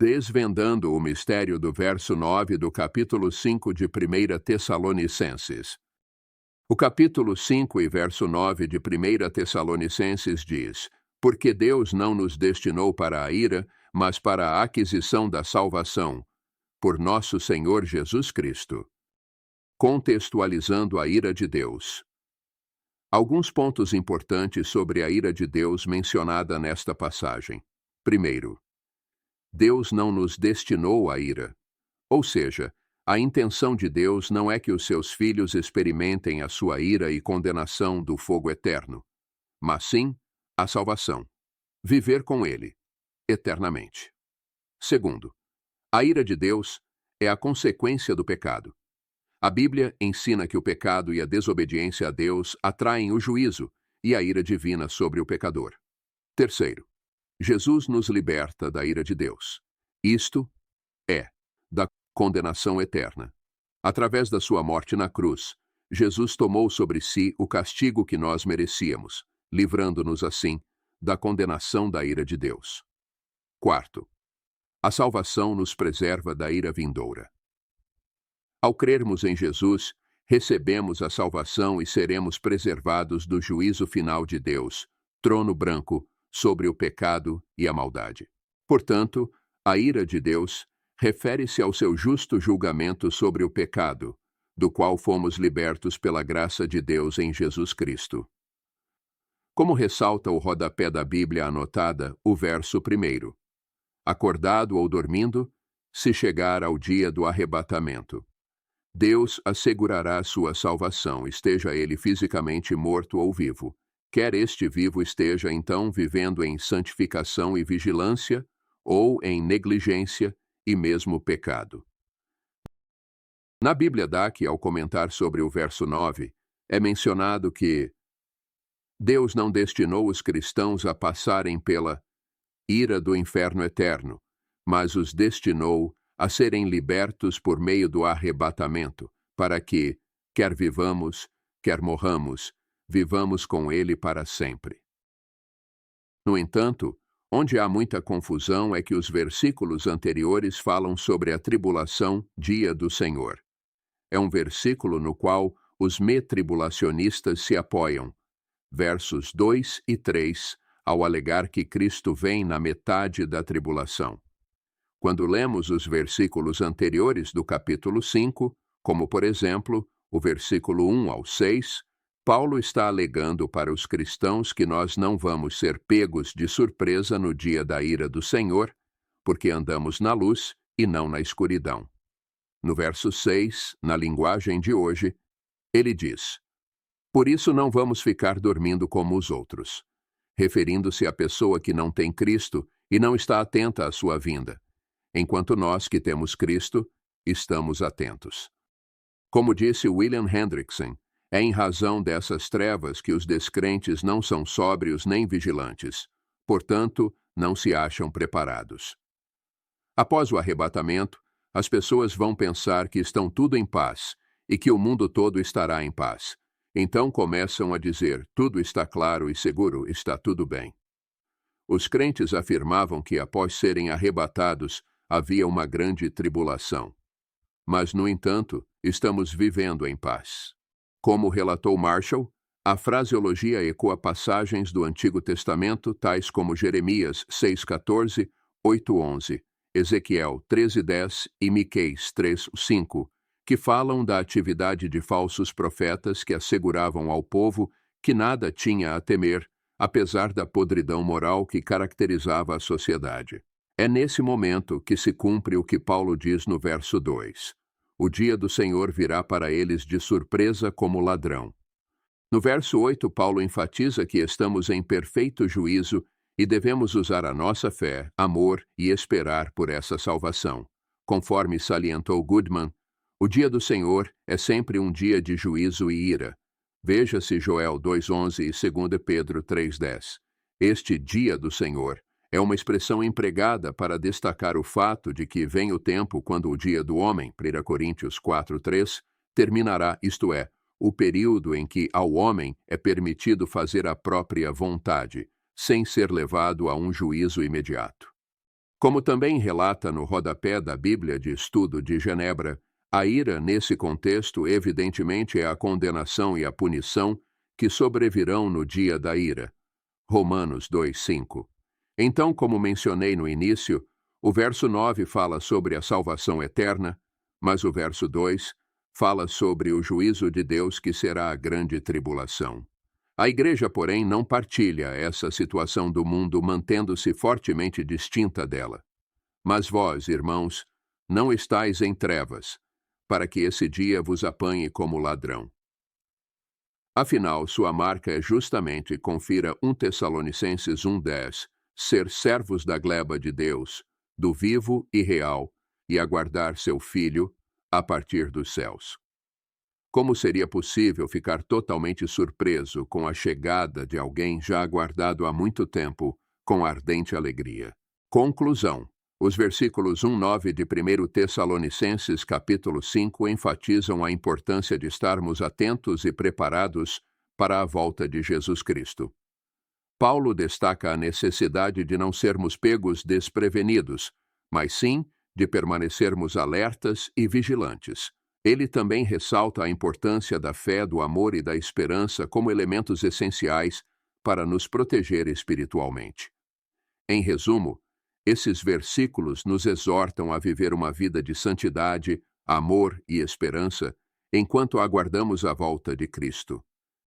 Desvendando o mistério do verso 9 do capítulo 5 de 1 Tessalonicenses. O capítulo 5 e verso 9 de 1 Tessalonicenses diz: Porque Deus não nos destinou para a ira, mas para a aquisição da salvação, por nosso Senhor Jesus Cristo. Contextualizando a ira de Deus. Alguns pontos importantes sobre a ira de Deus mencionada nesta passagem. Primeiro, Deus não nos destinou à ira. Ou seja, a intenção de Deus não é que os seus filhos experimentem a sua ira e condenação do fogo eterno, mas sim a salvação. Viver com Ele, eternamente. Segundo, a ira de Deus é a consequência do pecado. A Bíblia ensina que o pecado e a desobediência a Deus atraem o juízo e a ira divina sobre o pecador. Terceiro, Jesus nos liberta da ira de Deus. Isto é, da condenação eterna. Através da sua morte na cruz, Jesus tomou sobre si o castigo que nós merecíamos, livrando-nos assim da condenação da ira de Deus. Quarto, a salvação nos preserva da ira vindoura. Ao crermos em Jesus, recebemos a salvação e seremos preservados do juízo final de Deus, trono branco, sobre o pecado e a maldade. Portanto, a ira de Deus refere-se ao seu justo julgamento sobre o pecado, do qual fomos libertos pela graça de Deus em Jesus Cristo. Como ressalta o rodapé da Bíblia anotada, o verso 1. Acordado ou dormindo, se chegar ao dia do arrebatamento. Deus assegurará sua salvação, esteja ele fisicamente morto ou vivo. Quer este vivo esteja então vivendo em santificação e vigilância, ou em negligência e mesmo pecado. Na Bíblia Daqui, ao comentar sobre o verso 9, é mencionado que Deus não destinou os cristãos a passarem pela ira do inferno eterno, mas os destinou a serem libertos por meio do arrebatamento, para que, quer vivamos, quer morramos, vivamos com Ele para sempre. No entanto, onde há muita confusão é que os versículos anteriores falam sobre a tribulação, dia do Senhor. É um versículo no qual os metribulacionistas se apoiam, versos 2 e 3, ao alegar que Cristo vem na metade da tribulação. Quando lemos os versículos anteriores do capítulo 5, como por exemplo, o versículo 1 ao 6, Paulo está alegando para os cristãos que nós não vamos ser pegos de surpresa no dia da ira do Senhor, porque andamos na luz e não na escuridão. No verso 6, na linguagem de hoje, ele diz: Por isso não vamos ficar dormindo como os outros, referindo-se à pessoa que não tem Cristo e não está atenta à sua vinda, enquanto nós que temos Cristo, estamos atentos. Como disse William Hendrickson, é em razão dessas trevas que os descrentes não são sóbrios nem vigilantes, portanto, não se acham preparados. Após o arrebatamento, as pessoas vão pensar que estão tudo em paz e que o mundo todo estará em paz. Então começam a dizer: tudo está claro e seguro, está tudo bem. Os crentes afirmavam que após serem arrebatados, havia uma grande tribulação. Mas, no entanto, estamos vivendo em paz. Como relatou Marshall, a fraseologia ecoa passagens do Antigo Testamento, tais como Jeremias 6,14, 8,11, Ezequiel 13,10 e Miqueias 3,5, que falam da atividade de falsos profetas que asseguravam ao povo que nada tinha a temer, apesar da podridão moral que caracterizava a sociedade. É nesse momento que se cumpre o que Paulo diz no verso 2. O dia do Senhor virá para eles de surpresa como ladrão. No verso 8, Paulo enfatiza que estamos em perfeito juízo e devemos usar a nossa fé, amor e esperar por essa salvação. Conforme salientou Goodman, o dia do Senhor é sempre um dia de juízo e ira. Veja-se Joel 2,11 e 2 Pedro 3,10. Este dia do Senhor é uma expressão empregada para destacar o fato de que vem o tempo quando o dia do homem, 1 Coríntios 4,3, terminará, isto é, o período em que ao homem é permitido fazer a própria vontade, sem ser levado a um juízo imediato. Como também relata no rodapé da Bíblia de Estudo de Genebra, a ira, nesse contexto, evidentemente é a condenação e a punição que sobrevirão no dia da ira. Romanos 2:5. Então, como mencionei no início, o verso 9 fala sobre a salvação eterna, mas o verso 2 fala sobre o juízo de Deus que será a grande tribulação. A Igreja, porém, não partilha essa situação do mundo, mantendo-se fortemente distinta dela. Mas vós, irmãos, não estáis em trevas, para que esse dia vos apanhe como ladrão. Afinal, sua marca é justamente, confira 1 Tessalonicenses 1:10, ser servos da gleba de Deus, do vivo e real, e aguardar seu Filho a partir dos céus. Como seria possível ficar totalmente surpreso com a chegada de alguém já aguardado há muito tempo, com ardente alegria? Conclusão. Os versículos 1-9 de 1 Tessalonicenses capítulo 5 enfatizam a importância de estarmos atentos e preparados para a volta de Jesus Cristo. Paulo destaca a necessidade de não sermos pegos desprevenidos, mas sim de permanecermos alertas e vigilantes. Ele também ressalta a importância da fé, do amor e da esperança como elementos essenciais para nos proteger espiritualmente. Em resumo, esses versículos nos exortam a viver uma vida de santidade, amor e esperança enquanto aguardamos a volta de Cristo.